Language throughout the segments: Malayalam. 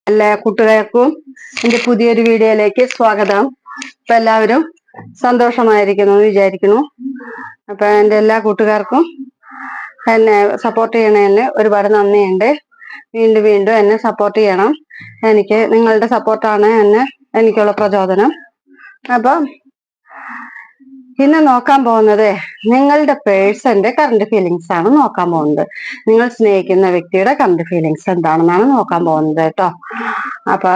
എല്ലാ കൂട്ടുകാർക്കും എൻ്റെ പുതിയൊരു വീഡിയോയിലേക്ക് സ്വാഗതം. അപ്പൊ എല്ലാവരും സന്തോഷമായിരിക്കുന്നു എന്ന് വിചാരിക്കുന്നു. അപ്പൊ എൻ്റെ എല്ലാ കൂട്ടുകാർക്കും എന്നെ സപ്പോർട്ട് ചെയ്യണതിന് ഒരുപാട് നന്ദിയുണ്ട്. വീണ്ടും വീണ്ടും എന്നെ സപ്പോർട്ട് ചെയ്യണം. നിങ്ങളുടെ സപ്പോർട്ടാണ് എനിക്കുള്ള പ്രചോദനം. അപ്പൊ ഇന്ന് നോക്കാൻ പോകുന്നത് നിങ്ങളുടെ പേഴ്സന്റെ കറണ്ട് ഫീലിങ്സ് ആണ് നോക്കാൻ പോകുന്നത്. നിങ്ങൾ സ്നേഹിക്കുന്ന വ്യക്തിയുടെ കറണ്ട് ഫീലിങ്സ് എന്താണെന്നാണ് നോക്കാൻ പോകുന്നത് കേട്ടോ. അപ്പൊ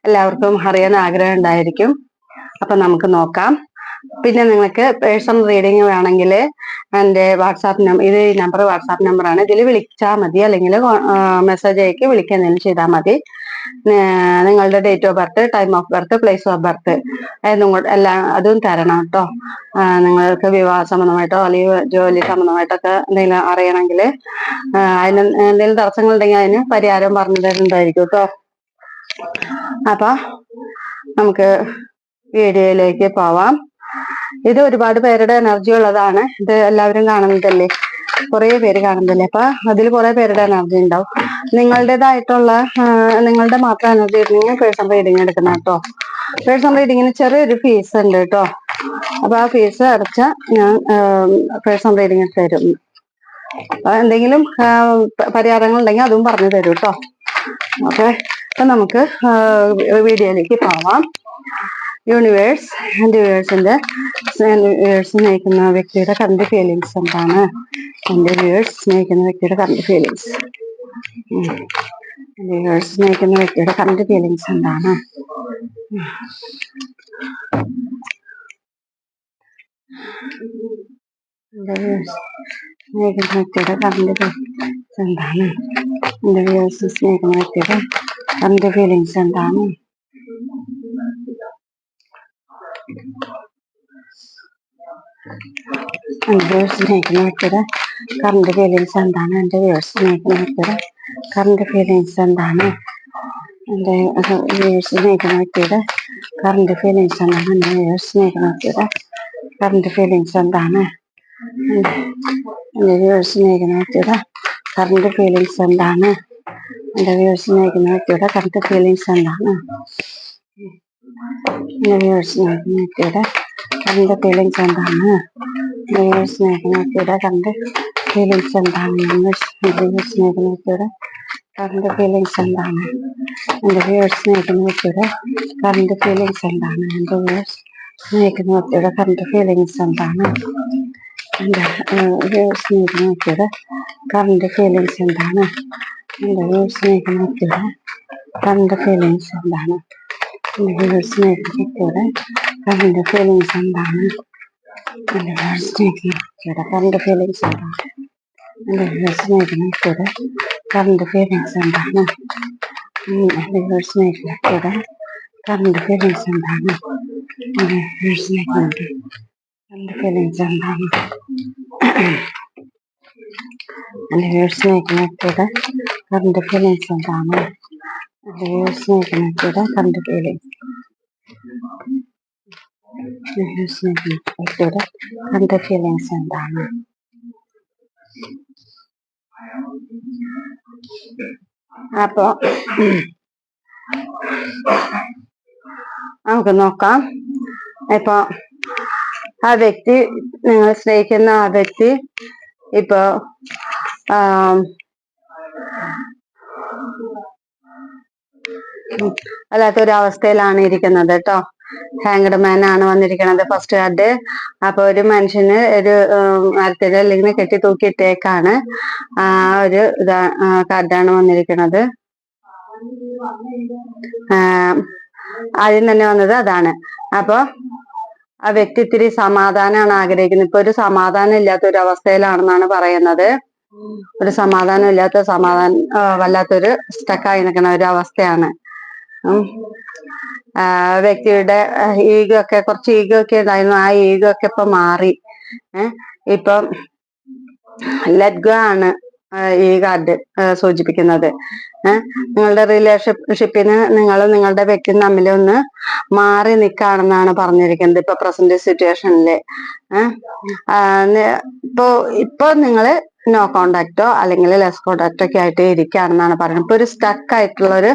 എല്ലാവർക്കും അറിയാൻ ആഗ്രഹം ഉണ്ടായിരിക്കും. അപ്പൊ നമുക്ക് നോക്കാം. പിന്നെ നിങ്ങൾക്ക് പേഴ്സണൽ റീഡിങ് വേണമെങ്കിൽ എൻ്റെ വാട്സാപ്പ് നമ്പർ, ഇത് ഈ നമ്പർ വാട്സാപ്പ് നമ്പറാണ്. ഇതിൽ വിളിച്ചാൽ മതി, അല്ലെങ്കിൽ മെസ്സേജ് അയക്കി വിളിക്കുന്നതിന് ചെയ്താൽ മതി. നിങ്ങളുടെ date of birth, time of birth, place of birth എല്ലാം അതും തരണം കേട്ടോ. നിങ്ങൾക്ക് വിവാഹ സംബന്ധമായിട്ടോ അല്ലെങ്കിൽ ജോലി സംബന്ധമായിട്ടൊക്കെ എന്തെങ്കിലും അറിയണമെങ്കിൽ അതിന് എന്തെങ്കിലും തടസ്സങ്ങളുണ്ടെങ്കിൽ അതിന് പരിഹാരം പറഞ്ഞു തരുന്നതായിരിക്കും കേട്ടോ. അപ്പൊ നമുക്ക് വീഡിയോയിലേക്ക് പോവാം. ഇത് ഒരുപാട് പേരുടെ എനർജി ഉള്ളതാണ്. ഇത് എല്ലാവരും കാണുന്നതല്ലേ, കുറെ പേര് കാണുന്നില്ലേ. അപ്പൊ അതിൽ കുറെ പേരുടെ എനർജി ഉണ്ടാവും. നിങ്ങളുടേതായിട്ടുള്ള നിങ്ങളുടെ മാത്രം എനർജി ഉണ്ടെങ്കിൽ പേഴ്സണൽ റീഡിങ് എടുക്കണം കേട്ടോ. പേഴ്സണൽ റീഡിങ്ങിന് ചെറിയൊരു ഫീസ് ഉണ്ട് കേട്ടോ. അപ്പൊ ആ ഫീസ് അടച്ച ഞാൻ പേഴ്സണൽ റീഡിങ് തരും. എന്തെങ്കിലും പരിഹാരങ്ങൾ ഉണ്ടെങ്കിൽ അതും പറഞ്ഞു തരും കേട്ടോ. ഓക്കെ, അപ്പൊ നമുക്ക് വീഡിയോയിലേക്ക് പോവാം. യൂണിവേഴ്സ് സ്നേഹിക്കുന്ന വ്യക്തിയുടെ കറണ്ട് ഫീലിങ്സ് എന്താണ്? എൻ്റെ വ്യൂവേഴ്സ് സ്നേഹിക്കുന്ന വ്യക്തിയുടെ കറണ്ട് ഫീലിങ്സ് സ്നേഹിക്കുന്ന വ്യക്തിയുടെ കറണ്ട് ഫീലിങ്സ് എന്താണ്? സ്നേഹിക്കുന്ന വ്യക്തിയുടെ കറണ്ട് ഫീലിങ്സ് എന്താണ്? എൻ്റെ വ്യൂവേഴ്സ് സ്നേഹിക്കുന്ന വ്യക്തിയുടെ കറണ്ട് ഫീലിങ്സ് എന്താണ്? എൻ്റെ സ്നേഹിക്കുന്ന വ്യക്തിയുടെ കറണ്ട് ഫീലിങ്സ് എന്താണ്? എൻ്റെ വ്യൂവേഴ്സ് സ്നേഹിക്കുന്ന വ്യക്തിയുടെ കറണ്ട് ഫീലിങ്സ് എന്താണ്? എൻ്റെ വ്യൂവേഴ്സ് സ്നേഹിക്കുന്ന വ്യക്തിയുടെ കറണ്ട് ഫീലിങ്സ് എന്താണ്? എൻ്റെ വ്യൂവേഴ്സ് സ്നേഹിക്കുന്ന വ്യക്തിയുടെ കറണ്ട് ഫീലിങ്സ് എന്താണ്? എൻ്റെ വ്യൂവേഴ്സ് സ്നേഹിക്കുന്ന വ്യക്തിയുടെ കറണ്ട് ഫീലിങ്സ് എന്താണ്? എൻ്റെ വ്യൂവേഴ്സ് സ്നേഹിക്കുന്ന വ്യക്തിയുടെ കറണ്ട് ഫീലിങ്സ് എന്താണ്? എൻ്റെ വ്യൂവേഴ്സ് സ്നേഹിക്കുന്ന വ്യക്തിയുടെ കറണ്ട് ഫീലിങ്സ് എന്താണ്? എൻ്റെ വ്യൂവേഴ്സ് സ്നേഹിക്കുന്ന വ്യക്തിയുടെ കറണ്ട് ഫീലിങ്സ് എന്താണ്? എൻ്റെ വ്യൂവേഴ്സ് സ്നേഹിക്കുന്ന വ്യക്തിയുടെ കറണ്ട് ഫീലിങ്സ് എന്താണ്? എൻ്റെ വ്യൂവേഴ്സ് സ്നേഹിക്കുന്ന വ്യക്തിയുടെ കറണ്ട് ഫീലിങ്സ് എന്താണ്? എൻ്റെ വ്യൂവേഴ്സ് സ്നേഹിക്കുന്ന വ്യക്തിയുടെ കറണ്ട് ഫീലിങ്സ് എന്താണ്? എൻ്റെ വ്യൂവേഴ്സ് സ്നേഹിക്കുന്ന വ്യക്തിയുടെ കറണ്ട് ഫീലിങ്സ് എന്താണ്? എൻ്റെ വ്യൂവേഴ്സ് സ്നേഹിക്കുന്ന വ്യക്തിയുടെ കറണ്ട് ഫീലിങ്സ് എന്താണ്? എൻ്റെ വ്യൂവേഴ്സ് സ്നേഹിക്കുന്ന വ്യക്തിയുടെ കറണ്ട് ഫീലിങ്സ് എന്താണ്? എൻ്റെ വ്യൂവേഴ്സ് സ്നേഹിക്കുന്ന വ്യക്തിയുടെ കറണ്ട് ഫീലിങ്സ് എന്താണ്? എൻ്റെ വ്യൂവേഴ്സ് സ്നേഹിക്കുന്ന വ്യക്തിയുടെ കറണ്ട് ഫീലിങ്സ് എന്താണ്? എൻ്റെ വ്യൂവേഴ്സ് സ്നേഹിക്കുന്ന വ്യക്തിയുടെ കറണ്ട് ഫീലിങ്സ് എന്താണ്? എൻ്റെ വ്യൂവേഴ്സ് സ്നേഹിക്കുന്ന കറണ്ട് ഫീലിങ്സ് എന്താണ്? എൻ്റെ വ്യൂവേഴ്സ് സ്നേഹിക്കുന്ന വ്യക്തിയുടെ കറണ്ട് ഫീലിങ്സ് എന്താണ്? എൻ്റെ വ്യൂവേഴ്സ് സ്നേഹിക്കുന്ന വ്യക്തിയുടെ കറണ്ട് ഫീലിങ്സ് വ്യക്തിയുടെ കറണ്ട് ഫീലിങ്സ് എന്താണ്? അപ്പൊ നമുക്ക് നോക്കാം. ഇപ്പൊ ആ വ്യക്തി, നിങ്ങൾ സ്നേഹിക്കുന്ന ആ വ്യക്തി ഇപ്പൊ അല്ലാത്തൊരു അവസ്ഥയിലാണ് ഇരിക്കുന്നത് കേട്ടോ. ഹാങ്ഡ് മാൻ ആണ് വന്നിരിക്കുന്നത് ഫസ്റ്റ് കാർഡ്. അപ്പൊ ഒരു മനുഷ്യന് ഒരു മരത്തിൽ അല്ലെങ്കിൽ കെട്ടി തൂക്കിയിട്ടേക്കാണ് ഒരു കാർഡാണ് വന്നിരിക്കുന്നത്. ആദ്യം തന്നെ വന്നത് അതാണ്. അപ്പൊ ആ വ്യക്തി ഇത്തിരി സമാധാനമാണ് ആഗ്രഹിക്കുന്നത്. ഇപ്പൊ ഒരു സമാധാനം ഇല്ലാത്ത ഒരു അവസ്ഥയിലാണെന്നാണ് പറയുന്നത്. ഒരു സമാധാനം ഇല്ലാത്ത വല്ലാത്തൊരു സ്റ്റക്കായി നിൽക്കുന്ന ഒരു അവസ്ഥയാണ്. വ്യക്തിയുടെ ഈഗോ ഒക്കെ, കുറച്ച് ഈഗോ ഒക്കെ ഉണ്ടായിരുന്നു. ആ ഈഗോ ഒക്കെ ഇപ്പൊ മാറി. ഇപ്പം ലെറ്റ് ഗോ ആണ് ഈ കാർഡ് സൂചിപ്പിക്കുന്നത്. നിങ്ങളുടെ റിലേഷൻഷിപ്പിന് നിങ്ങളും നിങ്ങളുടെ വ്യക്തിയും തമ്മിൽ ഒന്ന് മാറി നിൽക്കുകയാണെന്നാണ് പറഞ്ഞിരിക്കുന്നത് ഇപ്പൊ പ്രസന്റ് സിറ്റുവേഷനില്. ഇപ്പൊ നിങ്ങള് നോ കോണ്ടാക്റ്റോ അല്ലെങ്കിൽ ലെസ് കോണ്ടാക്റ്റോ ഒക്കെ ആയിട്ട് ഇരിക്കുകയാണെന്നാണ് പറയുന്നത്. ഇപ്പൊ ഒരു സ്റ്റക്ക് ആയിട്ടുള്ള ഒരു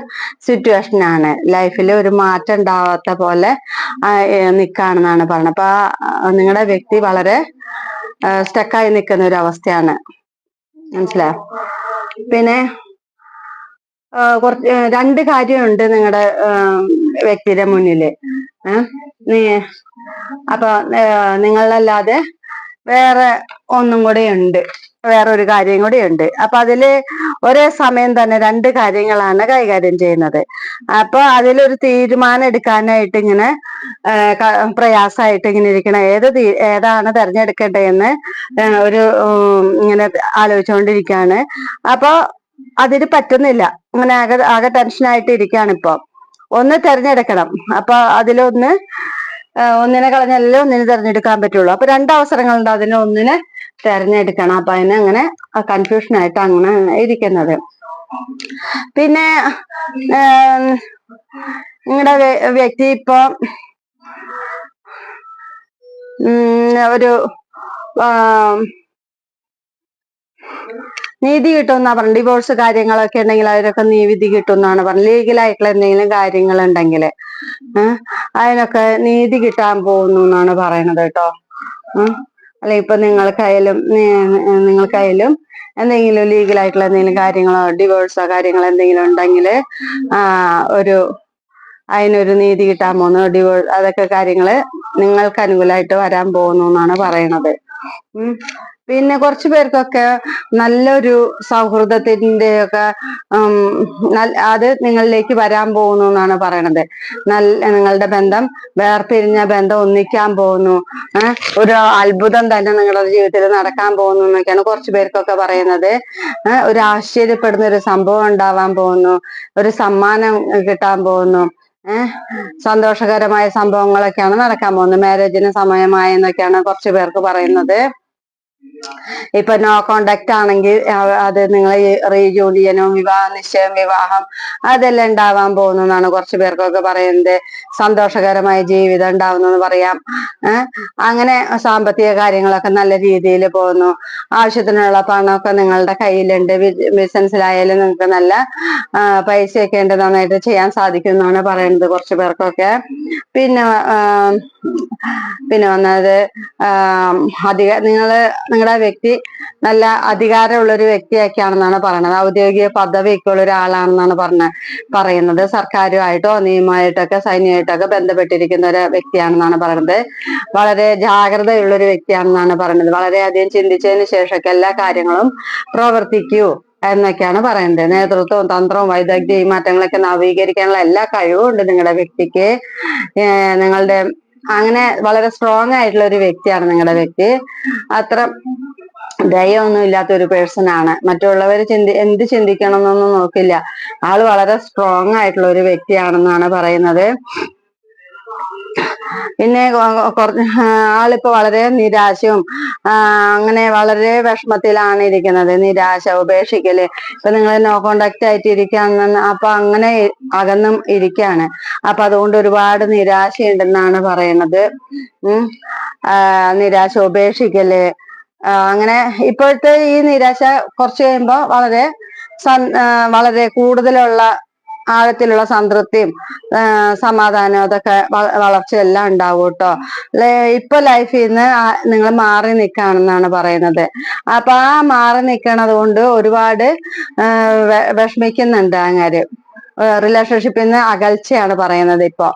സിറ്റുവേഷൻ ആണ്, ലൈഫിൽ ഒരു മാറ്റം ഉണ്ടാവാത്ത പോലെ നിൽക്കുകയാണെന്നാണ് പറയുന്നത്. അപ്പൊ നിങ്ങളുടെ വ്യക്തി വളരെ സ്റ്റക്കായി നിൽക്കുന്ന ഒരു അവസ്ഥയാണ്, മനസ്സിലായോ? പിന്നെ കുറച്ച് രണ്ട് കാര്യമുണ്ട് നിങ്ങളുടെ വ്യക്തിയുടെ മുന്നില്. അപ്പൊ നിങ്ങളല്ലാതെ വേറെ ഒന്നും കൂടെ ഉണ്ട്, വേറൊരു കാര്യം കൂടി ഉണ്ട്. അപ്പൊ അതില് ഒരേ സമയം തന്നെ രണ്ട് കാര്യങ്ങളാണ് കൈകാര്യം ചെയ്യുന്നത്. അപ്പൊ അതിലൊരു തീരുമാനം എടുക്കാനായിട്ട് ഇങ്ങനെ പ്രയാസമായിട്ട് ഇങ്ങനെ ഇരിക്കണം. ഏതാണ് തെരഞ്ഞെടുക്കേണ്ടതെന്ന് ഒരു ഇങ്ങനെ ആലോചിച്ചുകൊണ്ടിരിക്കുകയാണ്. അപ്പൊ അതിന് പറ്റുന്നില്ല, ഇങ്ങനെ ആകെ ടെൻഷനായിട്ട് ഇരിക്കുകയാണ്. ഇപ്പൊ ഒന്ന് തെരഞ്ഞെടുക്കണം. അപ്പൊ ഒന്നിനെ കളഞ്ഞല്ലേ ഒന്നിനെ തെരഞ്ഞെടുക്കാൻ പറ്റുള്ളൂ. അപ്പൊ രണ്ടവസരങ്ങളുണ്ട്, അതിന് ഒന്നിനെ തെരഞ്ഞെടുക്കണം. അപ്പൊ അതിന് അങ്ങനെ കൺഫ്യൂഷൻ ആയിട്ട് അങ്ങനെ ഇരിക്കുന്നത്. പിന്നെ നിങ്ങളുടെ വ്യക്തി ഇപ്പൊ ഒരു നീതി കിട്ടുമെന്നാ പറഞ്ഞു. ഡിവോഴ്സ് കാര്യങ്ങളൊക്കെ ഉണ്ടെങ്കിൽ അതിനൊക്കെ നീതി കിട്ടുമെന്നാണ് പറഞ്ഞത്. ലീഗലായിട്ടുള്ള എന്തെങ്കിലും കാര്യങ്ങൾ ഉണ്ടെങ്കിൽ അതിനൊക്കെ നീതി കിട്ടാൻ പോകുന്നു എന്നാണ് പറയണത് കേട്ടോ. അല്ലെ ഇപ്പൊ നിങ്ങൾക്കായാലും എന്തെങ്കിലും ലീഗലായിട്ടുള്ള എന്തെങ്കിലും കാര്യങ്ങളോ ഡിവോഴ്സോ കാര്യങ്ങളോ എന്തെങ്കിലും ഉണ്ടെങ്കിൽ അതിനൊരു നീതി കിട്ടാൻ പോകുന്നു. അതൊക്കെ കാര്യങ്ങള് നിങ്ങൾക്ക് അനുകൂലമായിട്ട് വരാൻ പോകുന്നു എന്നാണ് പറയണത്. പിന്നെ കുറച്ചു പേർക്കൊക്കെ നല്ലൊരു സൗഹൃദത്തിന്റെ ഒക്കെ അത് നിങ്ങളിലേക്ക് വരാൻ പോകുന്നു എന്നാണ് പറയണത്. നിങ്ങളുടെ ബന്ധം, വേർപിരിഞ്ഞ ബന്ധം ഒന്നിക്കാൻ പോകുന്നു, ഒരു അത്ഭുതം തന്നെ നിങ്ങളുടെ ജീവിതത്തിൽ നടക്കാൻ പോകുന്നു എന്നൊക്കെയാണ് കുറച്ചു പേർക്കൊക്കെ പറയുന്നത്. ഒരു ആശ്ചര്യപ്പെടുന്ന ഒരു സംഭവം ഉണ്ടാവാൻ പോകുന്നു, ഒരു സമ്മാനം കിട്ടാൻ പോകുന്നു, സന്തോഷകരമായ സംഭവങ്ങളൊക്കെയാണ് നടക്കാൻ പോകുന്നത്. മാരേജിന് സമയമായെന്നൊക്കെയാണ് കുറച്ചു പേർക്ക് പറയുന്നത്. ഇപ്പൊ നോ കോണ്ടാക്ട് ആണെങ്കിൽ അത് നിങ്ങൾ റീജൂണിയനും നിശ്ചയം, വിവാഹം അതെല്ലാം ഉണ്ടാവാൻ പോകുന്നു എന്നാണ് കുറച്ചു പേർക്കൊക്കെ പറയുന്നത്. സന്തോഷകരമായ ജീവിതം ഉണ്ടാവുന്നെന്ന് പറയാം. അങ്ങനെ സാമ്പത്തിക കാര്യങ്ങളൊക്കെ നല്ല രീതിയിൽ പോകുന്നു. ആവശ്യത്തിനുള്ള പണമൊക്കെ നിങ്ങളുടെ കയ്യിലുണ്ട്. ബിസിനസ്സിലായാലും നിങ്ങൾക്ക് നല്ല പൈസയൊക്കെ ഉണ്ട്, നന്നായിട്ട് ചെയ്യാൻ സാധിക്കും എന്നാണ് പറയുന്നത് കുറച്ചു പേർക്കൊക്കെ. പിന്നെ വന്നത് നിങ്ങളുടെ വ്യക്തി നല്ല അധികാരമുള്ള ഒരു വ്യക്തിയൊക്കെയാണെന്നാണ് പറയുന്നത്. ഔദ്യോഗിക പദവിയൊക്കെ ഉള്ള ഒരാളാണെന്നാണ് പറയുന്നത്. സർക്കാരുമായിട്ടോ നിയമമായിട്ടൊക്കെ സൈന്യമായിട്ടൊക്കെ ബന്ധപ്പെട്ടിരിക്കുന്ന ഒരു വ്യക്തിയാണെന്നാണ് പറയുന്നത്. വളരെ ജാഗ്രതയുള്ള ഒരു വ്യക്തിയാണെന്നാണ് പറയുന്നത്. വളരെയധികം ചിന്തിച്ചതിന് ശേഷമൊക്കെ എല്ലാ കാര്യങ്ങളും പ്രവർത്തിക്കൂ എന്നൊക്കെയാണ് പറയുന്നത്. നേതൃത്വവും തന്ത്രവും വൈദഗ്ധ്യം ഈ മാറ്റങ്ങളൊക്കെ നവീകരിക്കാനുള്ള എല്ലാ കഴിവും ഉണ്ട് നിങ്ങളുടെ വ്യക്തിക്ക്. അങ്ങനെ വളരെ സ്ട്രോങ് ആയിട്ടുള്ള ഒരു വ്യക്തിയാണ് നിങ്ങളുടെ വ്യക്തി. അത്ര ദയൊന്നും ഇല്ലാത്ത ഒരു പേഴ്സൺ ആണ്. മറ്റുള്ളവർ എന്ത് ചിന്തിക്കണം എന്നൊന്നും നോക്കില്ല. ആള് വളരെ സ്ട്രോങ് ആയിട്ടുള്ള ഒരു വ്യക്തിയാണെന്നാണ് പറയുന്നത്. പിന്നെ ആളിപ്പോ വളരെ നിരാശയും അങ്ങനെ വളരെ വിഷമത്തിലാണ് ഇരിക്കുന്നത്. നിരാശ, ഉപേക്ഷിക്കല്. ഇപ്പൊ നിങ്ങൾ നോ കോണ്ടാക്ട് ആയിട്ട് ഇരിക്കുകയാണെന്ന് അപ്പൊ അങ്ങനെ അകന്നും ഇരിക്കുകയാണ്. അപ്പൊ അതുകൊണ്ട് ഒരുപാട് നിരാശയുണ്ടെന്നാണ് പറയുന്നത്. നിരാശ, ഉപേക്ഷിക്കല്, അങ്ങനെ ഇപ്പോഴത്തെ ഈ നിരാശ കുറച്ച് കഴിയുമ്പോ വളരെ കൂടുതലുള്ള ആഴത്തിലുള്ള സംതൃപ്തിയും സമാധാനവും അതൊക്കെ വളർച്ചയെല്ലാം ഉണ്ടാവും കേട്ടോ. ഇപ്പൊ ലൈഫിൽ നിന്ന് നിങ്ങൾ മാറി നിൽക്കുകയാണെന്നാണ് പറയുന്നത്. അപ്പൊ ആ മാറി നിൽക്കണത് കൊണ്ട് ഒരുപാട് വിഷമിക്കുന്നുണ്ട് അങ്ങാര്. റിലേഷൻഷിപ്പിൽ നിന്ന് അകൽച്ചയാണ് പറയുന്നത് ഇപ്പൊ.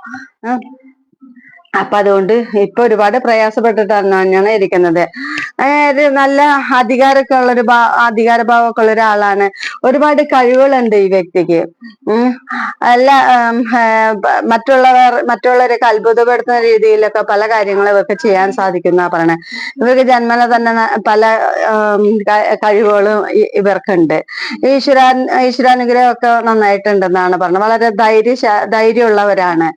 അപ്പൊ അതുകൊണ്ട് ഇപ്പൊ ഒരുപാട് പ്രയാസപ്പെട്ടിട്ടാണ് തന്നെയാണ് ഇരിക്കുന്നത്. നല്ല അധികാരഭാവമൊക്കെ ഉള്ള ഒരാളാണ്. ഒരുപാട് കഴിവുകളുണ്ട് ഈ വ്യക്തിക്ക്. മറ്റുള്ളവരൊക്കെ അത്ഭുതപ്പെടുത്തുന്ന രീതിയിലൊക്കെ പല കാര്യങ്ങളും ഇവർക്ക് ചെയ്യാൻ സാധിക്കുന്ന പറയണേ. ഇവർക്ക് ജന്മന തന്നെ പല കഴിവുകളും ഇവർക്കുണ്ട്. ഈശ്വരാനുഗ്രഹം ഒക്കെ നന്നായിട്ടുണ്ടെന്നാണ് പറഞ്ഞത്. വളരെ ധൈര്യമുള്ളവരാണ്,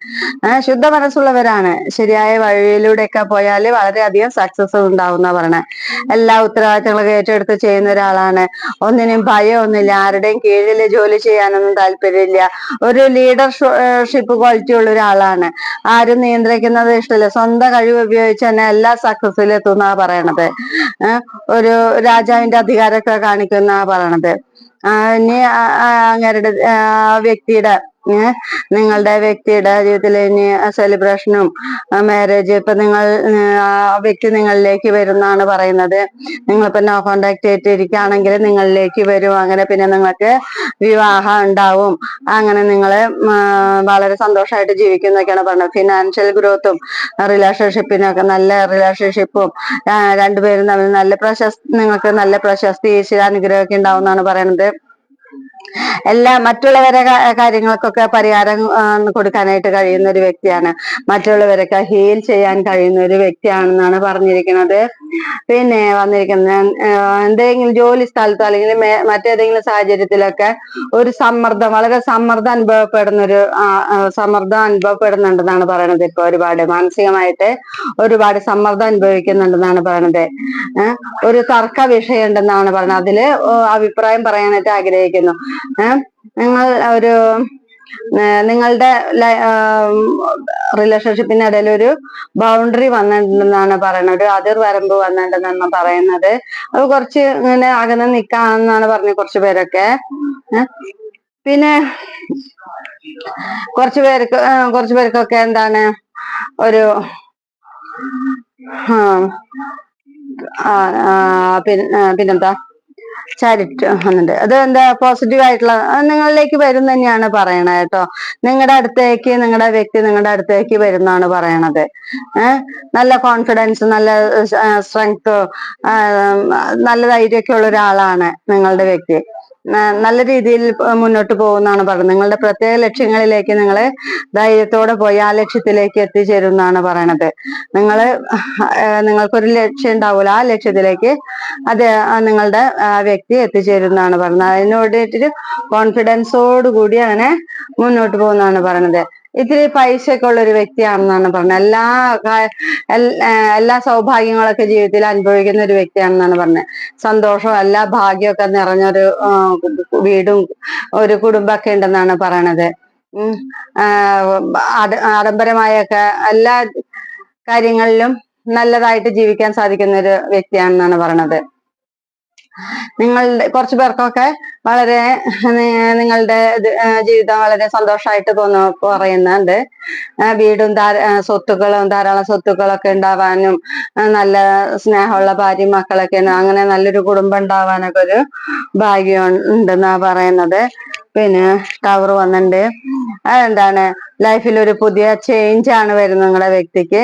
ശുദ്ധ മനസ്സുള്ളവരാണ്. ശരിയായ വഴിയിലൂടെയൊക്കെ പോയാൽ വളരെയധികം സക്സസ് ഉണ്ടാവുന്ന പറയണേ. എല്ലാ ഉത്തരവാദിത്തങ്ങളൊക്കെ ഏറ്റെടുത്ത് ചെയ്യുന്ന ഒരാളാണ്. ഒന്നിനും ഭയമൊന്നുമില്ല, ആരുടെയും കീഴിൽ ജോലി ചെയ്യാനൊന്നും താല്പര്യമില്ല. ഒരു ലീഡർഷിപ്പ് ക്വാളിറ്റി ഉള്ള ഒരാളാണ്. ആരും നിയന്ത്രിക്കുന്നത് ഇഷ്ടമില്ല. സ്വന്തം കഴിവ് ഉപയോഗിച്ച് തന്നെ എല്ലാ സക്സസിലെത്തുന്ന പറയണത്. ഒരു രാജാവിന്റെ അധികാരമൊക്കെ കാണിക്കുന്ന പറയണത്. ഇനി അങ്ങരുടെ വ്യക്തിയുടെ നിങ്ങളുടെ വ്യക്തിയുടെ ജീവിതത്തിൽ ഇനി സെലിബ്രേഷനും മാരേജ് ഇപ്പൊ നിങ്ങൾ ആ വ്യക്തി നിങ്ങളിലേക്ക് വരുന്നാണ് പറയുന്നത്. നിങ്ങളിപ്പോ നോ കോണ്ടാക്ട് ആയിട്ടിരിക്കുകയാണെങ്കിൽ നിങ്ങളിലേക്ക് വരും. അങ്ങനെ പിന്നെ നിങ്ങൾക്ക് വിവാഹം ഉണ്ടാവും. അങ്ങനെ നിങ്ങള് വളരെ സന്തോഷമായിട്ട് ജീവിക്കും എന്നൊക്കെയാണ് പറയുന്നത്. ഫിനാൻഷ്യൽ ഗ്രോത്തും റിലേഷൻഷിപ്പിനൊക്കെ നല്ല റിലേഷൻഷിപ്പും രണ്ടുപേരും തമ്മിൽ നല്ല നിങ്ങൾക്ക് നല്ല പ്രശസ്തി ഈശ്വരാനുഗ്രഹമൊക്കെ ഉണ്ടാവും എന്നാണ് പറയുന്നത്. എല്ലാ മറ്റുള്ളവരെ കാര്യങ്ങൾക്കൊക്കെ പരിഹാരം കൊടുക്കാനായിട്ട് കഴിയുന്ന ഒരു വ്യക്തിയാണ്. മറ്റുള്ളവരൊക്കെ ഹീൽ ചെയ്യാൻ കഴിയുന്ന ഒരു വ്യക്തിയാണെന്നാണ് പറഞ്ഞിരിക്കുന്നത്. പിന്നെ വന്നിരിക്കുന്നത് എന്തെങ്കിലും ജോലി സ്ഥലത്തോ അല്ലെങ്കിൽ മറ്റേതെങ്കിലും സാഹചര്യത്തിലൊക്കെ ഒരു സമ്മർദ്ദം, വളരെ സമ്മർദ്ദം അനുഭവപ്പെടുന്നുണ്ടെന്നാണ് പറയുന്നത്. ഇപ്പൊ ഒരുപാട് മാനസികമായിട്ട് ഒരുപാട് സമ്മർദ്ദം അനുഭവിക്കുന്നുണ്ടെന്നാണ് പറയുന്നത്. ഒരു തർക്ക വിഷയം ഉണ്ടെന്നാണ് പറയുന്നത്. അതില് അഭിപ്രായം പറയാനായിട്ട് ആഗ്രഹിക്കുന്നു. നിങ്ങൾ ഒരു നിങ്ങളുടെ റിലേഷൻഷിപ്പിനിടയിൽ ഒരു ബൗണ്ടറി വന്നിട്ടുണ്ടെന്നാണ് പറയുന്നത്. ഒരു അതിർ വരമ്പ് വന്നിട്ടുണ്ടെന്നാണ് പറയുന്നത്. അത് കുറച്ച് ഇങ്ങനെ അകന്ന് നിൽക്കാന്നാണ് പറഞ്ഞത് കുറച്ചു പേരൊക്കെ. പിന്നെ കുറച്ചു പേർക്കൊക്കെ എന്താണ് ഒരു പിന്നെന്താ ചാരിറ്റി വന്നിട്ട് അത് എന്താ പോസിറ്റീവ് ആയിട്ടുള്ള നിങ്ങളിലേക്ക് വരും തന്നെയാണ് പറയണത് കേട്ടോ. നിങ്ങളുടെ വ്യക്തി നിങ്ങളുടെ അടുത്തേക്ക് വരുന്നാണ് പറയണത്. നല്ല കോൺഫിഡൻസ്, നല്ല സ്ട്രെങ്ത്, നല്ല ധൈര്യമൊക്കെ ഉള്ള ഒരാളാണ് നിങ്ങളുടെ വ്യക്തി. നല്ല രീതിയിൽ മുന്നോട്ട് പോകുന്നതാണ് പറയുന്നത്. നിങ്ങളുടെ പ്രത്യേക ലക്ഷ്യങ്ങളിലേക്ക് നിങ്ങൾ ധൈര്യത്തോടെ പോയി ആ ലക്ഷ്യത്തിലേക്ക് എത്തിച്ചേരും എന്നാണ് പറയണത്. നിങ്ങൾക്കൊരു ലക്ഷ്യം ഉണ്ടാവില്ല, ആ ലക്ഷ്യത്തിലേക്ക് നിങ്ങളുടെ വ്യക്തി എത്തിച്ചേരും എന്നാണ് പറയുന്നത്. അതിന് വേണ്ടിയിട്ടൊരു കോൺഫിഡൻസോട് കൂടി അങ്ങനെ മുന്നോട്ട് പോകുന്നതാണ് പറയുന്നത്. ഇത്തിരി പൈസയൊക്കെ ഉള്ള ഒരു വ്യക്തിയാണെന്നാണ് പറഞ്ഞത്. എല്ലാ സൗഭാഗ്യങ്ങളൊക്കെ ജീവിതത്തിൽ അനുഭവിക്കുന്ന ഒരു വ്യക്തിയാണെന്നാണ് പറഞ്ഞത്. സന്തോഷവും എല്ലാ ഭാഗ്യമൊക്കെ നിറഞ്ഞൊരു വീടും ഒരു കുടുംബമൊക്കെ ഉണ്ടെന്നാണ് പറയണത്. ആഡംബരമായൊക്കെ എല്ലാ കാര്യങ്ങളിലും നല്ലതായിട്ട് ജീവിക്കാൻ സാധിക്കുന്ന ഒരു വ്യക്തിയാണെന്നാണ് പറയണത്. കുറച്ചു പേർക്കൊക്കെ വളരെ നിങ്ങളുടെ ജീവിതം വളരെ സന്തോഷമായിട്ട് പറയുന്നുണ്ട്. വീടും ധാരാളം സ്വത്തുക്കളൊക്കെ ഉണ്ടാവാനും നല്ല സ്നേഹമുള്ള ഭാര്യയും മക്കളൊക്കെ അങ്ങനെ നല്ലൊരു കുടുംബം ഉണ്ടാവാനൊക്കെ ഒരു ഭാഗ്യം ഉണ്ടെന്നാ പറയുന്നത്. പിന്നെ ടവർ വന്നിട്ടുണ്ട്. അതെന്താണ് ലൈഫിൽ ഒരു പുതിയ ചേഞ്ച് ആണ് വരുന്നത് നിങ്ങളുടെ വ്യക്തിക്ക്.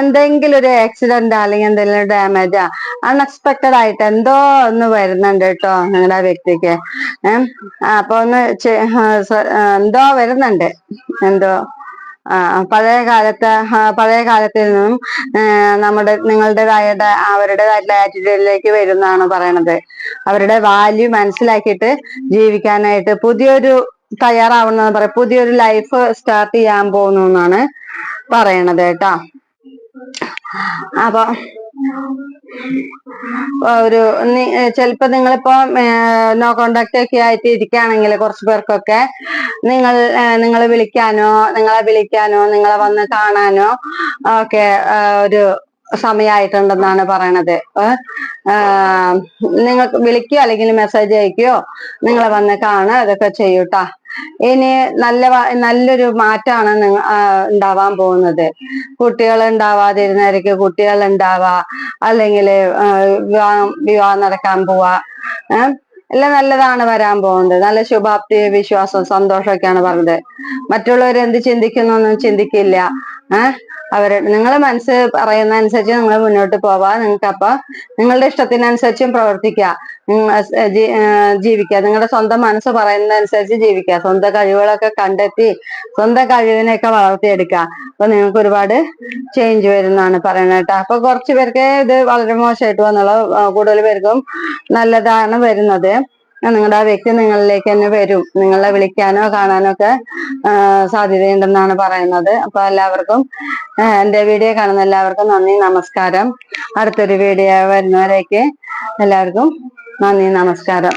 എന്തെങ്കിലും ഒരു ആക്സിഡന്റ് അല്ലെങ്കിൽ എന്തെങ്കിലും ഡാമേജാ അൺഎക്സ്പെക്ടഡ് ആയിട്ട് എന്തോ ഒന്ന് വരുന്നുണ്ട് കേട്ടോ നിങ്ങളുടെ വ്യക്തിക്ക്. അപ്പൊ എന്തോ വരുന്നുണ്ട്. പഴയ കാലത്തിൽ നിന്നും അവരുടേതായിട്ടുള്ള ആറ്റിറ്റ്യൂഡിലേക്ക് വരുന്നതാണ് പറയണത്. അവരുടെ വാല്യൂ മനസ്സിലാക്കിയിട്ട് ജീവിക്കാനായിട്ട് തയ്യാറാവണമെന്ന് പറയാം. പുതിയൊരു ലൈഫ് സ്റ്റാർട്ട് ചെയ്യാൻ പോകുന്നു എന്നാണ് പറയണത് കേട്ടോ. അപ്പൊ ചിലപ്പോ നിങ്ങളിപ്പോ നോ കോണ്ടാക്ട് ഒക്കെ ആയിട്ട് ഇരിക്കുകയാണെങ്കിൽ കുറച്ചു പേർക്കൊക്കെ നിങ്ങളെ വിളിക്കാനോ നിങ്ങളെ വന്ന് കാണാനോ ഒക്കെ ഒരു സമയമായിട്ടുണ്ടെന്നാണ് പറയണത്. നിങ്ങൾക്ക് വിളിക്കുകയോ അല്ലെങ്കിൽ മെസ്സേജ് അയക്കുകയോ നിങ്ങളെ വന്ന് കാണുക അതൊക്കെ ചെയ്യൂട്ടാ. ഇനി നല്ലൊരു മാറ്റാണ് ഉണ്ടാവാൻ പോകുന്നത്. കുട്ടികൾ ഉണ്ടാവാതിരുന്നവർക്ക് കുട്ടികൾ ഉണ്ടാവാ, അല്ലെങ്കിൽ വിവാഹം നടക്കാൻ പോവാ, എല്ലാം നല്ലതാണ് വരാൻ പോകുന്നത്. നല്ല ശുഭാപ്തി, വിശ്വാസം, സന്തോഷമൊക്കെയാണ് പറഞ്ഞത്. മറ്റുള്ളവർ എന്ത് ചിന്തിക്കുന്നൊന്നും ചിന്തിക്കില്ല. നിങ്ങളെ മനസ്സ് പറയുന്ന അനുസരിച്ച് നിങ്ങൾ മുന്നോട്ട് പോവാ. നിങ്ങൾക്കപ്പൊ നിങ്ങളുടെ ഇഷ്ടത്തിനനുസരിച്ചും പ്രവർത്തിക്കുക, ജീവിക്കുക. നിങ്ങളുടെ സ്വന്തം മനസ്സ് പറയുന്നതനുസരിച്ച് ജീവിക്കുക. സ്വന്തം കഴിവുകളൊക്കെ കണ്ടെത്തി സ്വന്തം കഴിവിനെയൊക്കെ വളർത്തിയെടുക്കുക. അപ്പൊ നിങ്ങൾക്ക് ഒരുപാട് ചേഞ്ച് വരുന്നതാണ് പറയുന്നത് കേട്ടോ. അപ്പൊ കുറച്ചു പേർക്ക് ഇത് വളരെ മോശമായിട്ട് വന്നുള്ള, കൂടുതൽ പേർക്കും നല്ലതാണ് വരുന്നത്. നിങ്ങളുടെ ആ വ്യക്തി നിങ്ങളിലേക്ക് തന്നെ വരും. നിങ്ങളെ വിളിക്കാനോ കാണാനോ ഒക്കെ സാധ്യതയുണ്ടെന്നാണ് പറയുന്നത്. അപ്പൊ എല്ലാവർക്കും എന്റെ വീഡിയോ കാണുന്ന എല്ലാവർക്കും നന്ദി, നമസ്കാരം. അടുത്തൊരു വീഡിയോ വരുന്നവരേക്ക് എല്ലാവർക്കും നന്ദി, നമസ്കാരം.